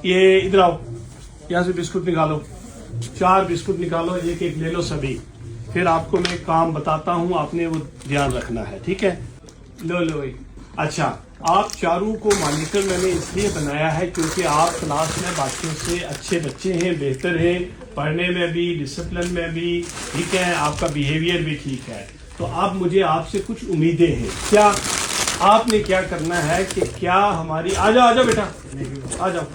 ये इधर आओ, यहाँ से बिस्कुट निकालो, 4 बिस्कुट निकालो, एक एक ले लो सभी। फिर आपको मैं काम बताता हूँ, आपने वो ध्यान रखना है, ठीक है। लो लो एक। अच्छा, आप चारों को मॉनिटर मैंने इसलिए बनाया है क्योंकि आप क्लास में बच्चों से अच्छे बच्चे हैं, बेहतर हैं, पढ़ने में भी, डिसिप्लिन में भी, ठीक है, आपका बिहेवियर भी ठीक है। तो अब मुझे आपसे कुछ उम्मीदें हैं। क्या आपने क्या करना है कि क्या हमारी, आ जाओ बेटा, आ जाओ,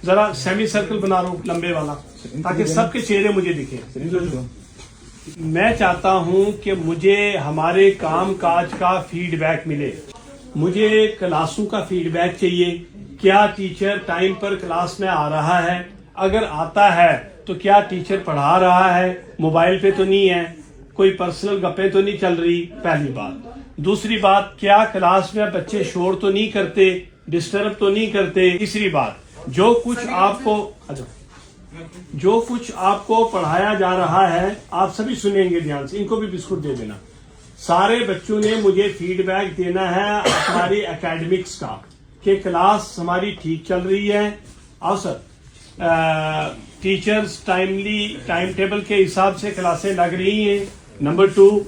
जरा सेमी सर्कल बना लो लंबे वाला, ताकि सबके चेहरे मुझे दिखे। मैं चाहता हूं कि मुझे हमारे काम काज का फीडबैक मिले, मुझे क्लासों का फीडबैक चाहिए। क्या टीचर टाइम पर क्लास में आ रहा है? अगर आता है तो क्या टीचर पढ़ा रहा है? मोबाइल पे तो नहीं है, कोई पर्सनल गप्पे तो नहीं चल रही, पहली बात। दूसरी बात, क्या क्लास में बच्चे शोर तो नहीं करते, डिस्टर्ब तो नहीं करते? तीसरी बात, जो कुछ आपको पढ़ाया जा रहा है आप सभी सुनेंगे ध्यान से, इनको भी बिस्कुट दे देना। सारे बच्चों ने मुझे फीडबैक देना है हमारी एकेडमिक्स का, कि क्लास हमारी ठीक चल रही है। आओ सर, टीचर्स टाइम टेबल के हिसाब से क्लासें लग रही हैं। नंबर 2,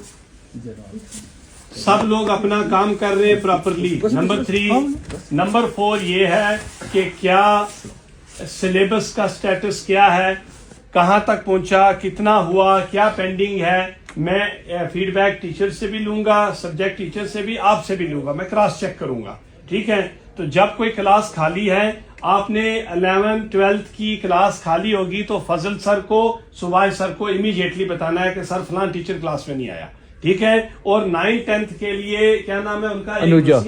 सब लोग अपना काम कर रहे हैं प्रॉपरली। नंबर 3, नंबर 4 ये है कि क्या सिलेबस का स्टेटस क्या है, कहां तक पहुंचा, कितना हुआ, क्या पेंडिंग है। मैं फीडबैक टीचर से भी लूंगा, सब्जेक्ट टीचर से भी, आपसे भी लूंगा, मैं क्रॉस चेक करूंगा, ठीक है। तो जब कोई क्लास खाली है, आपने 11th 12th की क्लास खाली होगी तो फजल सर को, सुबाह सर को इमीडिएटली बताना है कि सर फलां टीचर क्लास में नहीं आया, ठीक है। और 9th 10th के लिए क्या नाम है उनका, अनुजा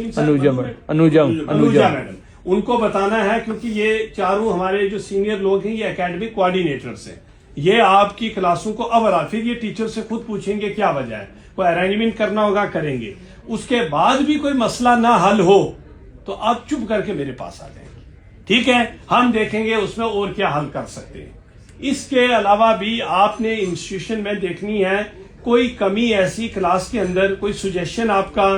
मैडम, उनको बताना है, क्योंकि ये चारों हमारे जो सीनियर लोग हैं ये एकेडमिक कोऑर्डिनेटर्स हैं। ये आपकी क्लासों को ओवरऑल, फिर ये टीचर से खुद पूछेंगे क्या वजह है, कोई अरेंजमेंट करना होगा करेंगे। उसके बाद भी कोई मसला ना हल हो तो आप चुप करके मेरे पास आ जाएंगे, ठीक है। हम देखेंगे उसमें और क्या हल कर सकते हैं। इसके अलावा भी आपने इंस्टीट्यूशन में देखनी है कोई कमी ऐसी क्लास के अंदर, कोई सुजेशन आपका,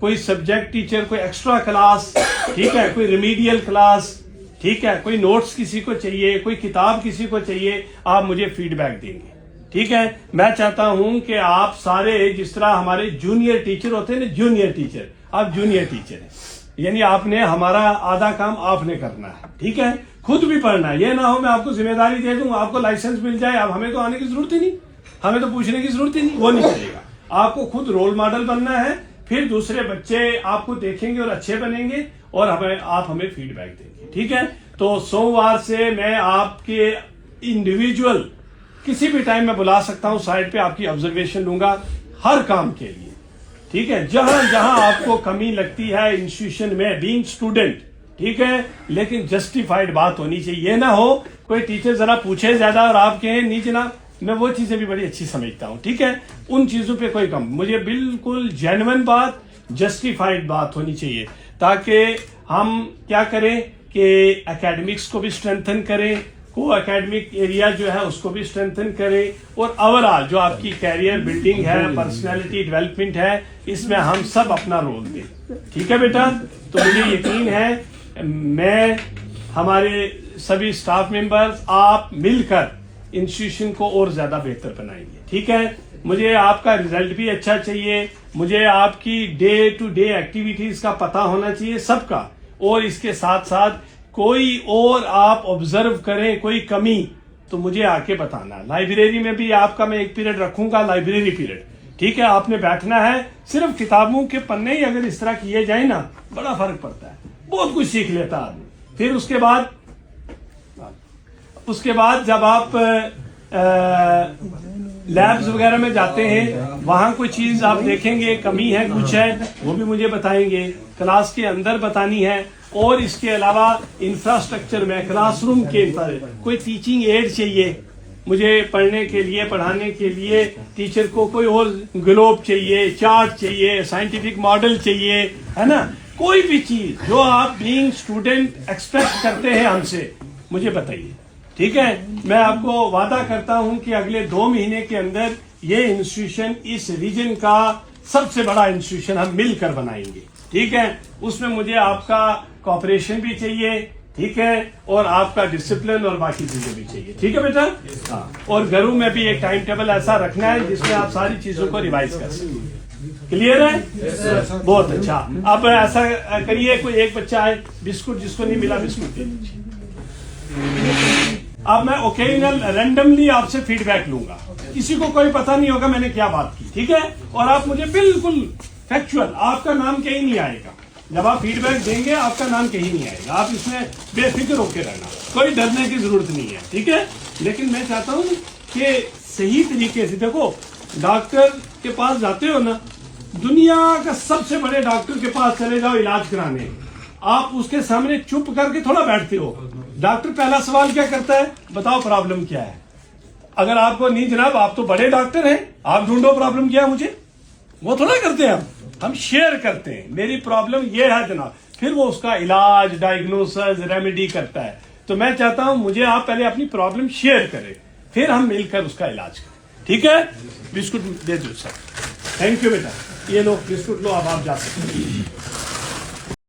कोई सब्जेक्ट टीचर, कोई एक्स्ट्रा क्लास, ठीक है, कोई रिमीडियल क्लास, ठीक है, कोई नोट्स किसी को चाहिए, कोई किताब किसी को चाहिए, आप मुझे फीडबैक देंगे, ठीक है। मैं चाहता हूं कि आप सारे, जिस तरह हमारे जूनियर टीचर होते हैं ना, जूनियर टीचर, आप जूनियर टीचर हैं, यानी आपने हमारा आधा काम आपने करना है, ठीक है। खुद भी पढ़ना है, ये ना हो मैं आपको जिम्मेदारी दे दूं, आपको लाइसेंस मिल जाए, अब हमें तो आने की जरूरत ही नहीं, हमें तो पूछने की जरूरत ही नहीं, वो नहीं चलेगा। आपको खुद रोल मॉडल बनना है, फिर दूसरे बच्चे आपको देखेंगे और अच्छे बनेंगे, और आप हमें फीडबैक देंगे, ठीक है। तो सोमवार से मैं आपके इंडिविजुअल किसी भी टाइम में बुला सकता हूं, साइड पे आपकी ऑब्जर्वेशन लूंगा हर काम के लिए, ठीक है। जहां जहां आपको कमी लगती है इंस्टीट्यूशन में, बीइंग स्टूडेंट, ठीक है, लेकिन जस्टिफाइड बात होनी चाहिए। ये ना हो कोई टीचर जरा पूछे ज्यादा और आप कहें नहीं जनाब, मैं वो चीजें भी बड़ी अच्छी समझता हूं, ठीक है। उन चीजों पे कोई कम, मुझे बिल्कुल जेन्युइन बात, जस्टिफाइड बात होनी चाहिए, ताकि हम क्या करें कि एकेडमिक्स को भी स्ट्रेंथन करें, को एकेडमिक एरिया जो है उसको भी स्ट्रेंथन करें, और ओवरऑल जो आपकी कैरियर बिल्डिंग है, पर्सनैलिटी डेवलपमेंट है, इसमें हम सब अपना रोल दें, ठीक है बेटा। तो मुझे यकीन है मैं, हमारे सभी स्टाफ मेंबर्स, आप मिलकर इंस्टीट्यूशन को और ज्यादा बेहतर बनाएंगे, ठीक है। मुझे आपका रिजल्ट भी अच्छा चाहिए, मुझे आपकी डे टू डे एक्टिविटीज का पता होना चाहिए सबका, और इसके साथ साथ कोई और आप ऑब्जर्व करें कोई कमी तो मुझे आके बताना। लाइब्रेरी में भी आपका मैं एक पीरियड रखूंगा, लाइब्रेरी पीरियड, ठीक है। आपने बैठना है, सिर्फ किताबों के पन्ने ही अगर इस तरह किए जाए ना, बड़ा फर्क पड़ता है, बहुत कुछ सीख लेता आदमी। फिर उसके बाद जब आप लैब्स वगैरह में जाते हैं, वहां कोई चीज आप देखेंगे कमी है, कुछ है, वो भी मुझे बताएंगे, क्लास के अंदर बतानी है। और इसके अलावा इंफ्रास्ट्रक्चर में, क्लासरूम के कोई टीचिंग एड चाहिए मुझे पढ़ने के लिए, पढ़ाने के लिए, टीचर को कोई और ग्लोब चाहिए, चार्ट चाहिए, साइंटिफिक मॉडल चाहिए, है ना, कोई भी चीज जो आप बीइंग स्टूडेंट एक्सपेक्ट करते हैं हमसे, मुझे बताइए, ठीक है। मैं आपको वादा करता हूं कि अगले 2 महीने के अंदर ये इंस्टीट्यूशन, इस रीजन का सबसे बड़ा इंस्टीट्यूशन हम मिलकर बनाएंगे, ठीक है। उसमें मुझे आपका कॉपरेशन भी चाहिए, ठीक है, और आपका डिसिप्लिन और बाकी चीजें भी चाहिए, ठीक है बेटा। हाँ, और घरों में भी एक टाइम टेबल ऐसा रखना है जिसमें आप सारी चीजों को रिवाइज कर सकें। क्लियर है? बहुत अच्छा। अब ऐसा करिए, कोई एक बच्चा है, बिस्कुट जिसको नहीं मिला बिस्कुट दे दीजिए। अब मैं ओकेजनल रैंडमली आपसे फीडबैक लूंगा, किसी को कोई पता नहीं होगा मैंने क्या बात की, ठीक है। और आप मुझे बिल्कुल फैक्चुअल, आपका नाम कहीं नहीं आएगा जब आप फीडबैक देंगे, आपका नाम कहीं नहीं आएगा। आप इसमें बेफिक्र होकर रहना, कोई डरने की जरूरत नहीं है, ठीक है। लेकिन मैं चाहता हूं कि सही तरीके से, देखो डॉक्टर के पास जाते हो ना, दुनिया का सबसे बड़े डॉक्टर के पास चले जाओ इलाज कराने, आप उसके सामने चुप करके थोड़ा बैठते हो। डॉक्टर पहला सवाल क्या करता है, बताओ प्रॉब्लम क्या है। अगर आपको नहीं जनाब, आप तो बड़े डॉक्टर हैं, आप ढूंढो प्रॉब्लम क्या है मुझे, वो थोड़ा करते हैं हम शेयर करते हैं, मेरी प्रॉब्लम ये है जनाब, फिर वो उसका इलाज, डायग्नोसिस, रेमेडी करता है। तो मैं चाहता हूं मुझे आप पहले अपनी प्रॉब्लम शेयर करें, फिर हम मिलकर उसका इलाज करें, ठीक है। बिस्कुट दे दो सर, थैंक यू बेटा, ये लो बिस्कुट लो, अब आप जा सकते हैं।